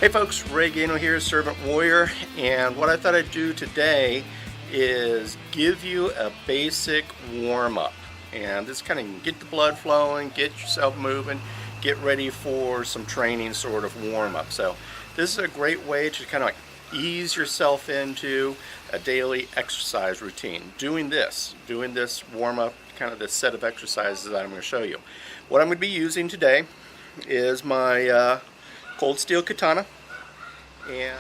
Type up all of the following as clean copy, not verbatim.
Hey folks, Gano here, Servant Warrior, and what I thought I'd do today is give you a basic warm-up. And this kind of get the blood flowing, get yourself moving, get ready for some training sort of warm-up. So this is a great way to kind of like ease yourself into a daily exercise routine. Doing this warm-up, kind of this set of exercises that I'm going to show you. What I'm going to be using today is my Cold Steel Katana. And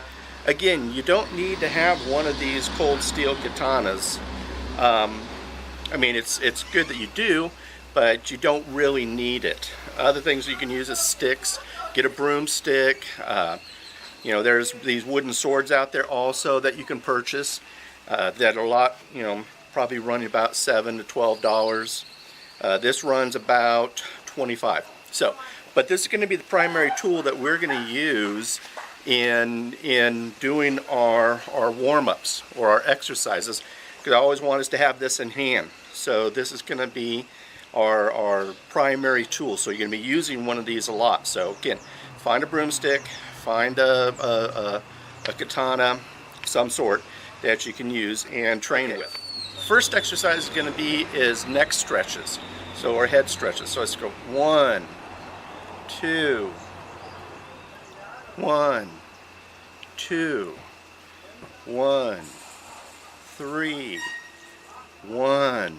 again, you don't need to have one of these Cold Steel Katanas. I mean, it's good that you do, but you don't really need it. Other things you can use is sticks. Get a broomstick. You know, there's these wooden swords out there also that you can purchase that are a lot, you know, probably running about $7 to $12. This runs about $25. So, but this is going to be the primary tool that we're going to use in doing our warm-ups or our exercises, because I always want us to have this in hand. So this is going to be our primary tool. So you're going to be using one of these a lot. So again, find a broomstick, find a katana, some sort that you can use and train with. First exercise is going to be neck stretches, so our head stretches. So let's go 1, 2, 1, 2, 1, 3, 1,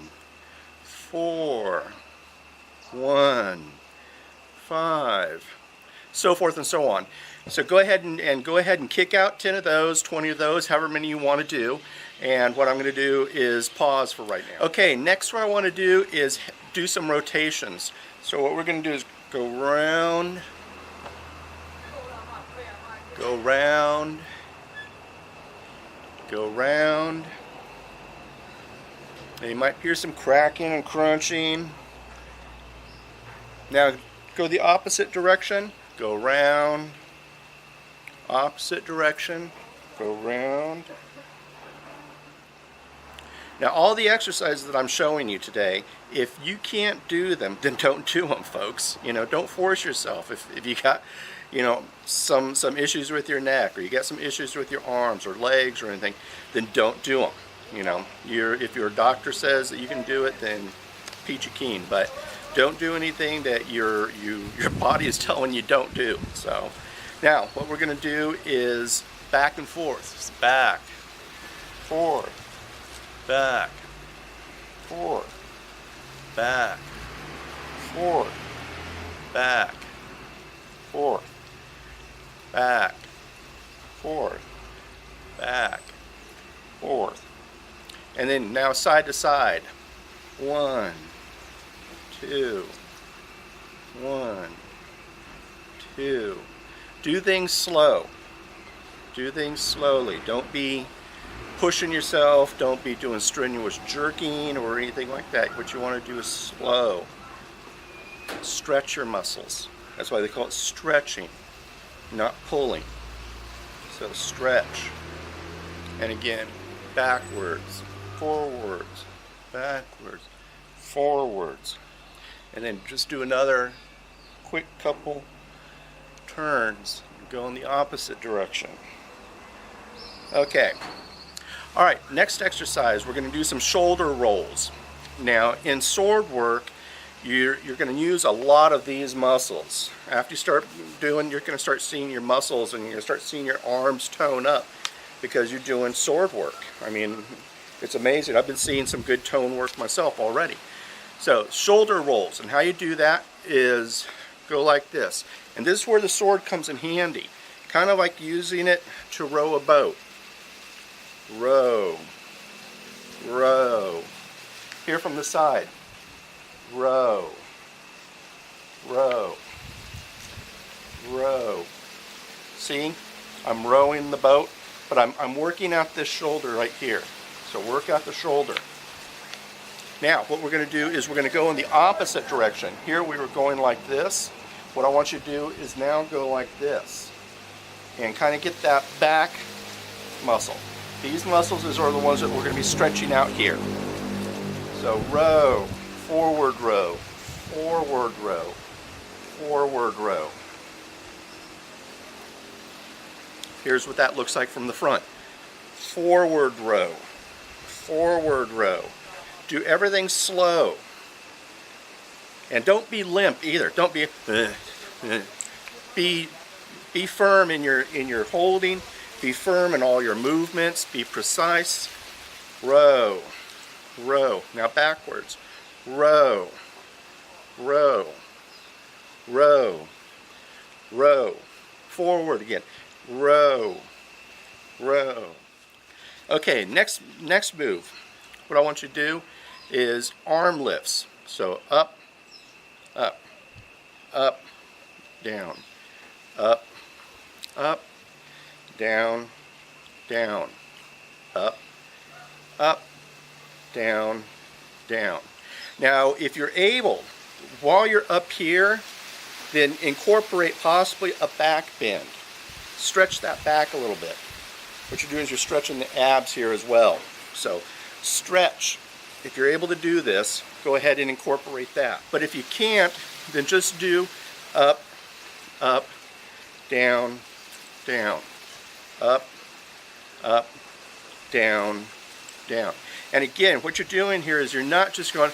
4, 1, 5, so forth and so on. So go ahead and kick out 10 of those, 20 of those, however many you want to do. And what I'm going to do is pause for right now. Okay, next what I want to do is do some rotations. So what we're going to do is go round, go round, go round. Now you might hear some cracking and crunching. Now go the opposite direction. Go round, opposite direction, go round. Now all the exercises that I'm showing you today, if you can't do them, then don't do them, folks. You know, don't force yourself. If you got, you know, some issues with your neck, or you got some issues with your arms or legs or anything, then don't do them. You know, if your doctor says that you can do it, then peachy keen. But don't do anything that your body is telling you don't do. So now what we're going to do is back and forth, back, forth, back, forth, back, forth, back, forth, back, forth, back, forth. And then now side to side. 1, 2, 1, 2. Do things slow. Do things slowly. Don't be pushing yourself. Don't be doing strenuous jerking or anything like that. What you want to do is slow. Stretch your muscles. That's why they call it stretching, not pulling. So stretch. And again, backwards, forwards, backwards, forwards. And then just do another quick couple turns and go in the opposite direction. Okay. All right, next exercise, we're going to do some shoulder rolls. Now, in sword work, you're going to use a lot of these muscles. After you start doing, you're going to start seeing your muscles and you're going to start seeing your arms tone up because you're doing sword work. I mean, it's amazing. I've been seeing some good tone work myself already. So, shoulder rolls, and how you do that is go like this. And this is where the sword comes in handy. Kind of like using it to row a boat. Row, row. Here from the side. Row, row, row. See, I'm rowing the boat, but I'm working out this shoulder right here. So work out the shoulder. Now, what we're going to do is we're going to go in the opposite direction. Here we were going like this. What I want you to do is now go like this. And kind of get that back muscle. These muscles are the ones that we're going to be stretching out here. So row, forward row, forward row, forward row. Here's what that looks like from the front. Forward row. Forward row. Do everything slow. And don't be limp either. Don't be be firm in your holding. Be firm in all your movements. Be precise. Row. Row. Now backwards. Row. Row. Row. Row. Forward again. Row. Row. Okay, next move. What I want you to do is arm lifts. So up, up, up, down, up, up, down, down, up, up, down, down. Now, if you're able, while you're up here, then incorporate possibly a back bend. Stretch that back a little bit. What you're doing is you're stretching the abs here as well. So stretch. If you're able to do this, go ahead and incorporate that. But if you can't, then just do up, up, down, down, up, up, down, down. And again, what you're doing here is you're not just going,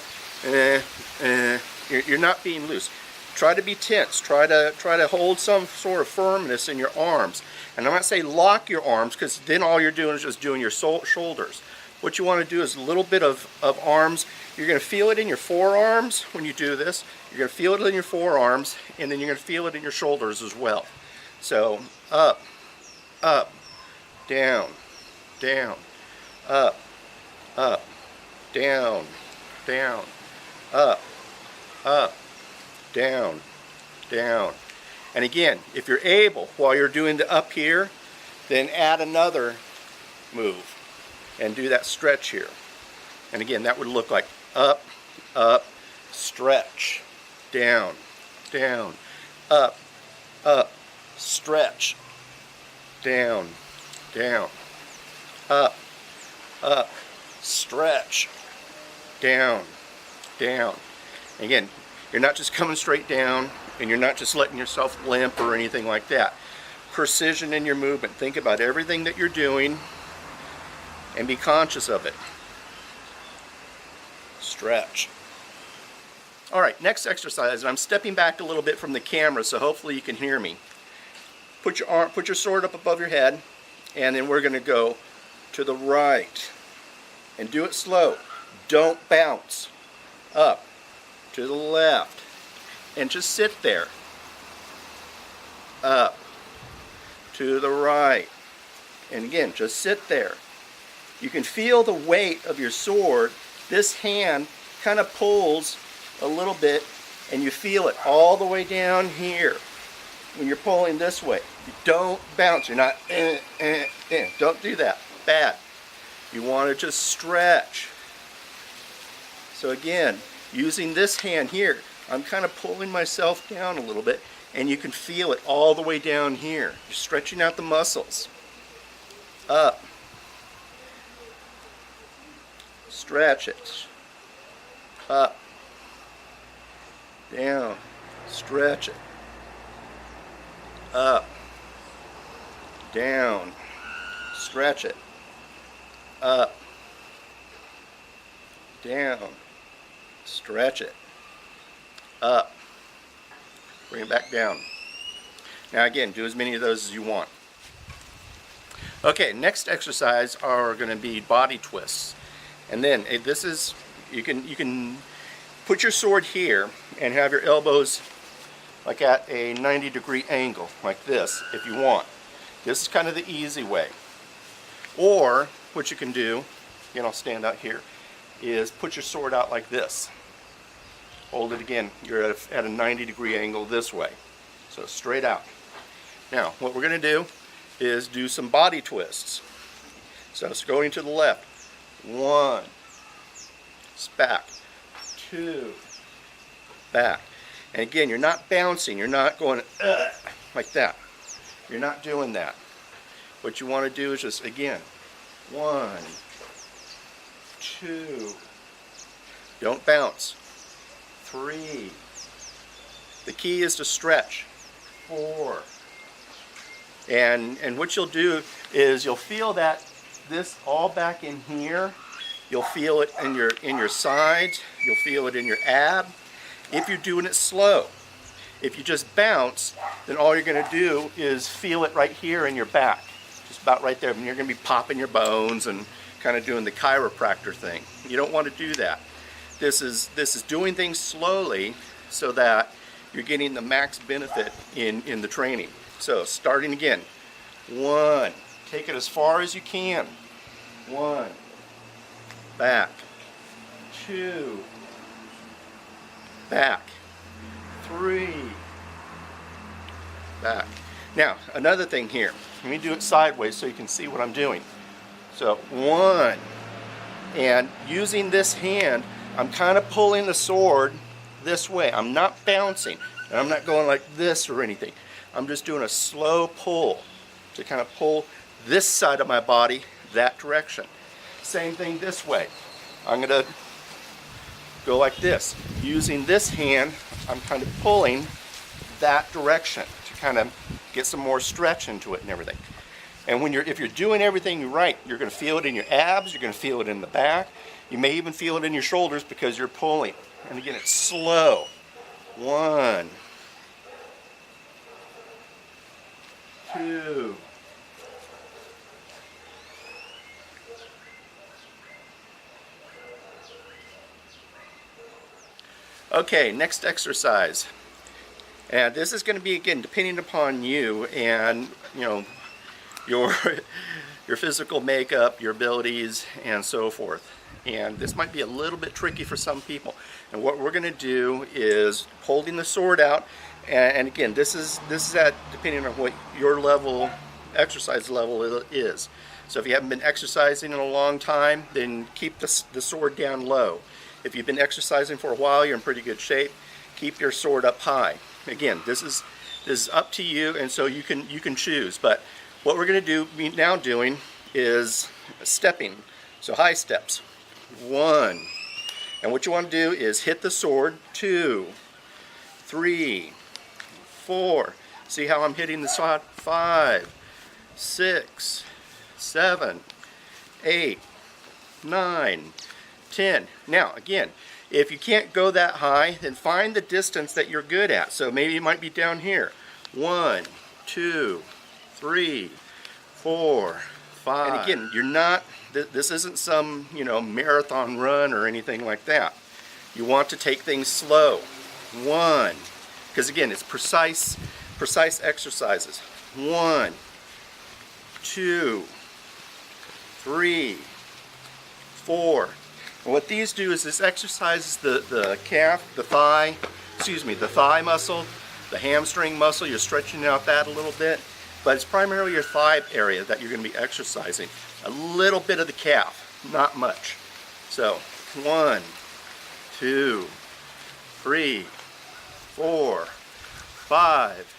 you're not being loose. Try to be tense. Try to hold some sort of firmness in your arms. And I'm not saying lock your arms, because then all you're doing is just doing your shoulders. What you want to do is a little bit of arms. You're going to feel it in your forearms when you do this. You're going to feel it in your forearms, and then you're going to feel it in your shoulders as well. So up, up, down, down, up, up, down, down, up, up, down, down. And again, if you're able, while you're doing the up here, then add another move and do that stretch here. And again, that would look like up, up, stretch, down, down, up, up, stretch, down, down, up, up, stretch, down, down. Again, you're not just coming straight down, and you're not just letting yourself limp or anything like that. Precision in your movement. Think about everything that you're doing and be conscious of it. Stretch. All right, next exercise, and I'm stepping back a little bit from the camera, so hopefully you can hear me. Put your sword up above your head, and then we're going to go to the right. And do it slow. Don't bounce. Up. To the left. And just sit there. Up. To the right. And again, just sit there. You can feel the weight of your sword. This hand kind of pulls a little bit, and you feel it all the way down here when you're pulling this way. You don't bounce. You're not, Don't do that. Bad. You want to just stretch. So again, using this hand here, I'm kind of pulling myself down a little bit, and you can feel it all the way down here. You're stretching out the muscles. Up. Stretch it. Up. Down. Stretch it. Up. Down. Stretch it. Up. Down. Stretch it. Up. Bring it back down. Now again, do as many of those as you want. Okay, next exercise are going to be body twists. And then this is, you can put your sword here and have your elbows like at a 90-degree angle, like this, if you want. This is kind of the easy way. Or what you can do, again, I'll stand out here, is put your sword out like this. Hold it again. You're at a 90-degree angle this way. So straight out. Now, what we're going to do is do some body twists. So it's going to the left. 1. It's back. 2. Back. And again, you're not bouncing. You're not going like that. You're not doing that. What you want to do is just, again, 1, 2. Don't bounce. 3. The key is to stretch. 4, And what you'll do is you'll feel that this all back in here. You'll feel it in your sides. You'll feel it in your ab. If you're doing it slow. If you just bounce, then all you're going to do is feel it right here in your back. Just about right there. And you're going to be popping your bones and kind of doing the chiropractor thing. You don't want to do that. This is doing things slowly so that you're getting the max benefit in the training. So starting again. 1. Take it as far as you can. 1. Back. 2. Back. 3. Back. Now, another thing here. Let me do it sideways so you can see what I'm doing. So, 1. And using this hand, I'm kind of pulling the sword this way. I'm not bouncing. And I'm not going like this or anything. I'm just doing a slow pull to kind of pull this side of my body that direction. Same thing this way. I'm going to go like this. Using this hand, I'm kind of pulling that direction to kind of get some more stretch into it and everything. And if you're doing everything right, you're going to feel it in your abs, you're going to feel it in the back. You may even feel it in your shoulders because you're pulling. And again, it's slow. 1. 2. Okay, next exercise. And this is going to be, again, depending upon you and, you know, your physical makeup, your abilities, and so forth. And this might be a little bit tricky for some people. And what we're going to do is holding the sword out. And again, this is at depending on what your level, exercise level is. So if you haven't been exercising in a long time, then keep the sword down low. If you've been exercising for a while, you're in pretty good shape. Keep your sword up high. Again, this is up to you, and so you can choose. But what we're going to be now doing is stepping. So high steps. 1. And what you want to do is hit the sword. 2, 3, 4. See how I'm hitting the sword? 5, 6, 7, 8, 9, 10. Now, again, if you can't go that high, then find the distance that you're good at. So maybe it might be down here. 1, 2, 3, 4, 5. And again, you're not, this isn't some, marathon run or anything like that. You want to take things slow. 1, because again, it's precise exercises. 1, 2, 3, 4. And what these do is this exercises the calf, the thigh muscle, the hamstring muscle. You're stretching out that a little bit, but it's primarily your thigh area that you're going to be exercising. A little bit of the calf, not much. So 1, 2, 3, 4, 5.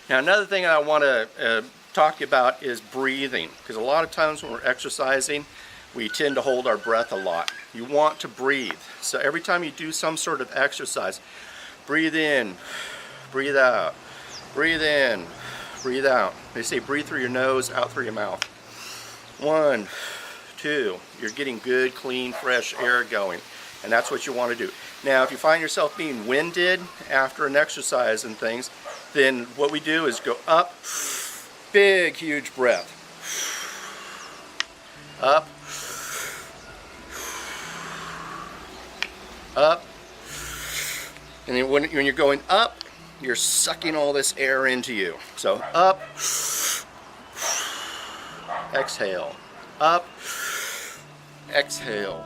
Now another thing I want to talk to you about is breathing, because a lot of times when we're exercising, we tend to hold our breath a lot. You want to breathe. So every time you do some sort of exercise, breathe in, breathe out, breathe in, breathe out. They say breathe through your nose, out through your mouth. 1, 2. You're getting good, clean, fresh air going. And that's what you want to do. Now, if you find yourself being winded after an exercise and things, then what we do is go up, big, huge breath. Up, up, and then when you're going up, you're sucking all this air into you. So up, exhale, up, exhale.